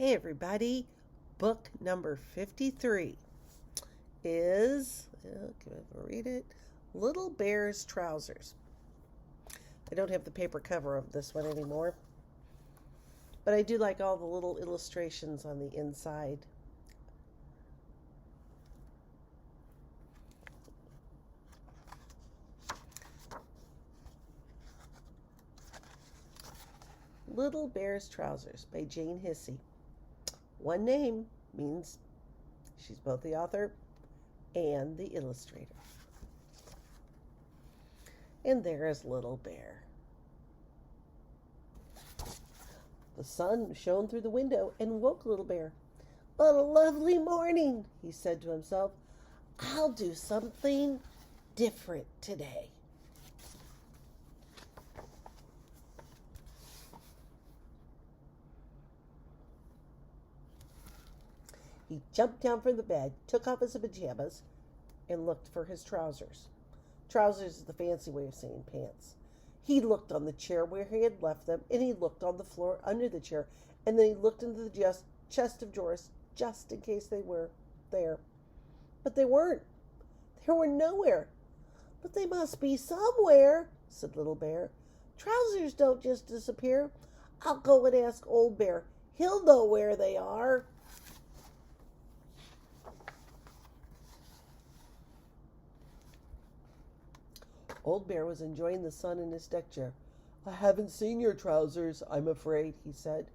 Hey everybody, book number 53 is, can I read it? Little Bear's Trousers. I don't have the paper cover of this one anymore, but I do like all the little illustrations on the inside. Little Bear's Trousers by Jane Hissey. One name means she's both the author and the illustrator. And there is Little Bear. The sun shone through the window and woke Little Bear. "What a lovely morning," he said to himself. "I'll do something different today." He jumped down from the bed, took off his pajamas, and looked for his trousers. Trousers is the fancy way of saying pants. He looked on the chair where he had left them, and he looked on the floor under the chair, and then he looked into the chest of drawers just in case they were there. But they weren't. They were nowhere. "But they must be somewhere," said Little Bear. "Trousers don't just disappear. I'll go and ask Old Bear. He'll know where they are." Old Bear was enjoying the sun in his deck chair. "I haven't seen your trousers, I'm afraid," he said.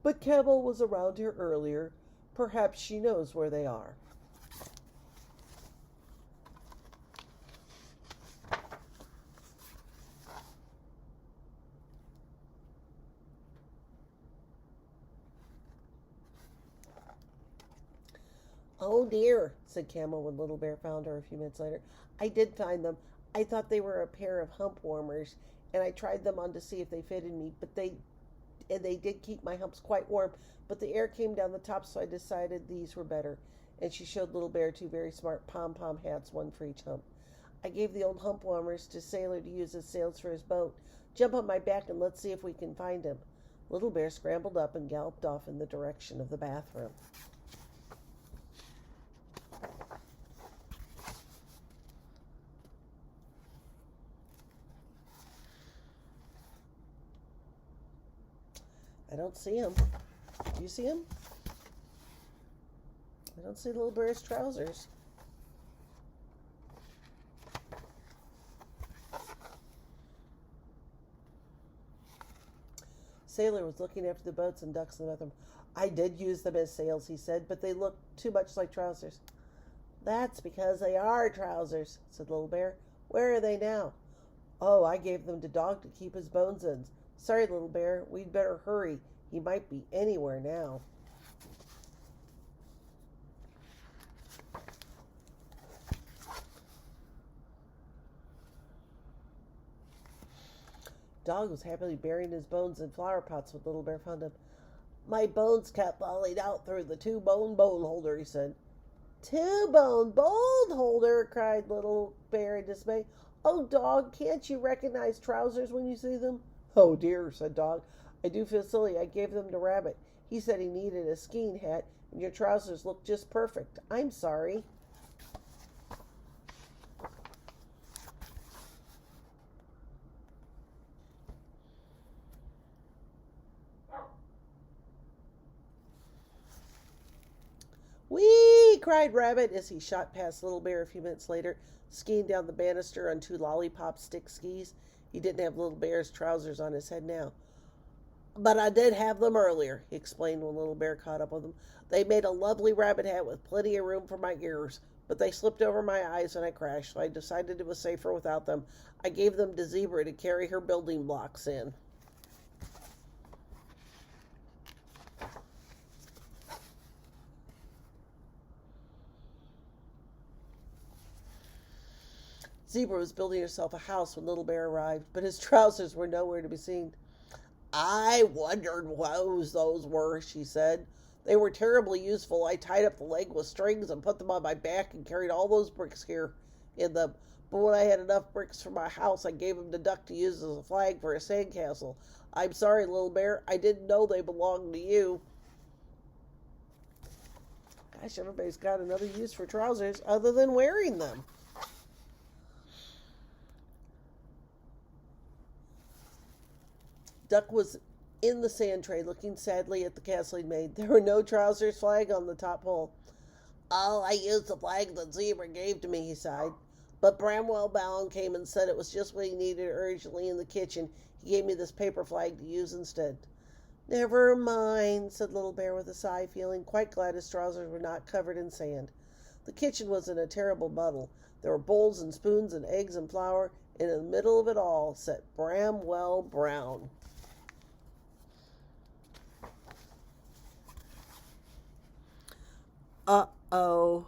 "But Camel was around here earlier. Perhaps she knows where they are." "Oh dear," said Camel when Little Bear found her a few minutes later. "I did find them. I thought they were a pair of hump warmers, and I tried them on to see if they fitted me, but they did keep my humps quite warm, but the air came down the top, so I decided these were better." And she showed Little Bear two very smart pom-pom hats, one for each hump. "I gave the old hump warmers to Sailor to use as sails for his boat. Jump on my back and let's see if we can find him." Little Bear scrambled up and galloped off in the direction of the bathroom. I don't see him. Do you see him? I don't see Little Bear's trousers. Sailor was looking after the boats and ducks in the bathroom. "I did use them as sails," he said, "but they look too much like trousers." "That's because they are trousers," said Little Bear. "Where are they now?" "Oh, I gave them to Dog to keep his bones in. Sorry, Little Bear. We'd better hurry. He might be anywhere now." Dog was happily burying his bones in flower pots when Little Bear found him. "My bones kept falling out through the two-bone bone holder," he said. "Two-bone bone holder!" cried Little Bear in dismay. "Oh, Dog, can't you recognize trousers when you see them?" "Oh, dear," said Dog. "I do feel silly. I gave them to Rabbit. He said he needed a skiing hat, and your trousers look just perfect. I'm sorry." "Whee!" cried Rabbit as he shot past Little Bear a few minutes later, skiing down the banister on two lollipop stick skis. He didn't have Little Bear's trousers on his head now. "But I did have them earlier," he explained when Little Bear caught up with him. "They made a lovely rabbit hat with plenty of room for my ears, but they slipped over my eyes when I crashed, so I decided it was safer without them. I gave them to Zebra to carry her building blocks in." Zebra was building herself a house when Little Bear arrived, but his trousers were nowhere to be seen. "I wondered whose those were," she said. "They were terribly useful. I tied up the leg with strings and put them on my back and carried all those bricks here in them. But when I had enough bricks for my house, I gave them to Duck to use as a flag for a sandcastle. I'm sorry, Little Bear. I didn't know they belonged to you." Gosh, everybody's got another use for trousers other than wearing them. Duck was in the sand tray looking sadly at the castle he'd made. There were no trousers flag on the top pole. Oh, I used the flag that Zebra gave to me, he sighed. But Bramwell Bowen came and said it was just what he needed urgently in the kitchen. He gave me this paper flag to use instead. Never mind, said Little Bear with a sigh, feeling quite glad his trousers were not covered in sand. The kitchen was in a terrible muddle. There were bowls and spoons and eggs and flour, and in the middle of it all sat Bramwell Brown. Uh-oh.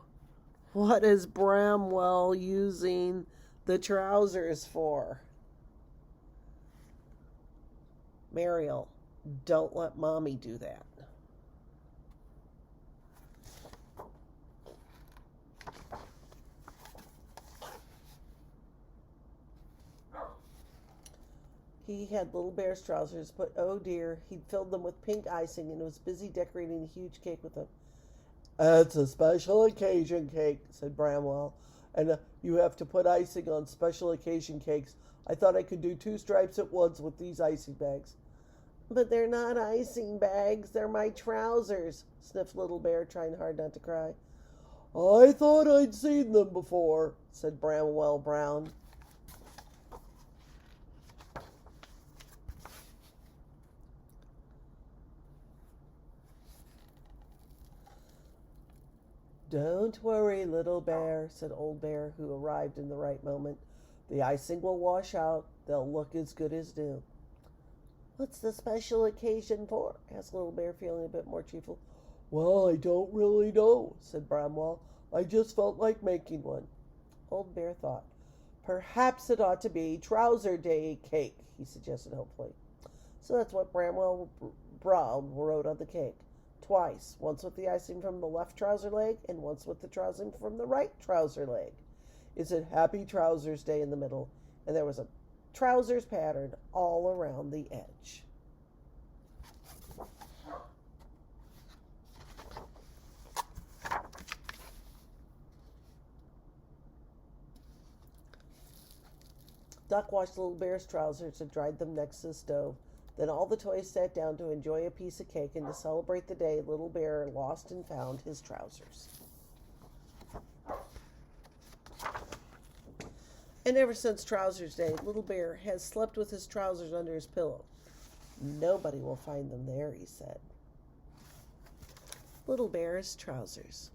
What is Bramwell using the trousers for? Mariel, don't let Mommy do that. He had Little Bear's trousers, but oh dear, he'd filled them with pink icing and was busy decorating a huge cake with them. It's a special occasion cake, said Bramwell, and you have to put icing on special occasion cakes. I thought I could do 2 stripes at once with these icing bags. But they're not icing bags, they're my trousers, sniffed Little Bear, trying hard not to cry. I thought I'd seen them before, said Bramwell Brown. Don't worry, Little Bear, said Old Bear, who arrived in the right moment. The icing will wash out. They'll look as good as new. What's the special occasion for? Asked Little Bear, feeling a bit more cheerful. Well, I don't really know, said Bramwell. I just felt like making one. Old Bear thought. Perhaps it ought to be Trouser Day cake, he suggested hopefully. So that's what Bramwell Brown wrote on the cake. Twice, once with the icing from the left trouser leg and once with the icing from the right trouser leg. It said Happy Trousers Day in the middle, and there was a trousers pattern all around the edge. Duck washed Little Bear's trousers and dried them next to the stove. Then all the toys sat down to enjoy a piece of cake and to celebrate the day Little Bear lost and found his trousers. And ever since Trousers Day, Little Bear has slept with his trousers under his pillow. Nobody will find them there, he said. Little Bear's trousers.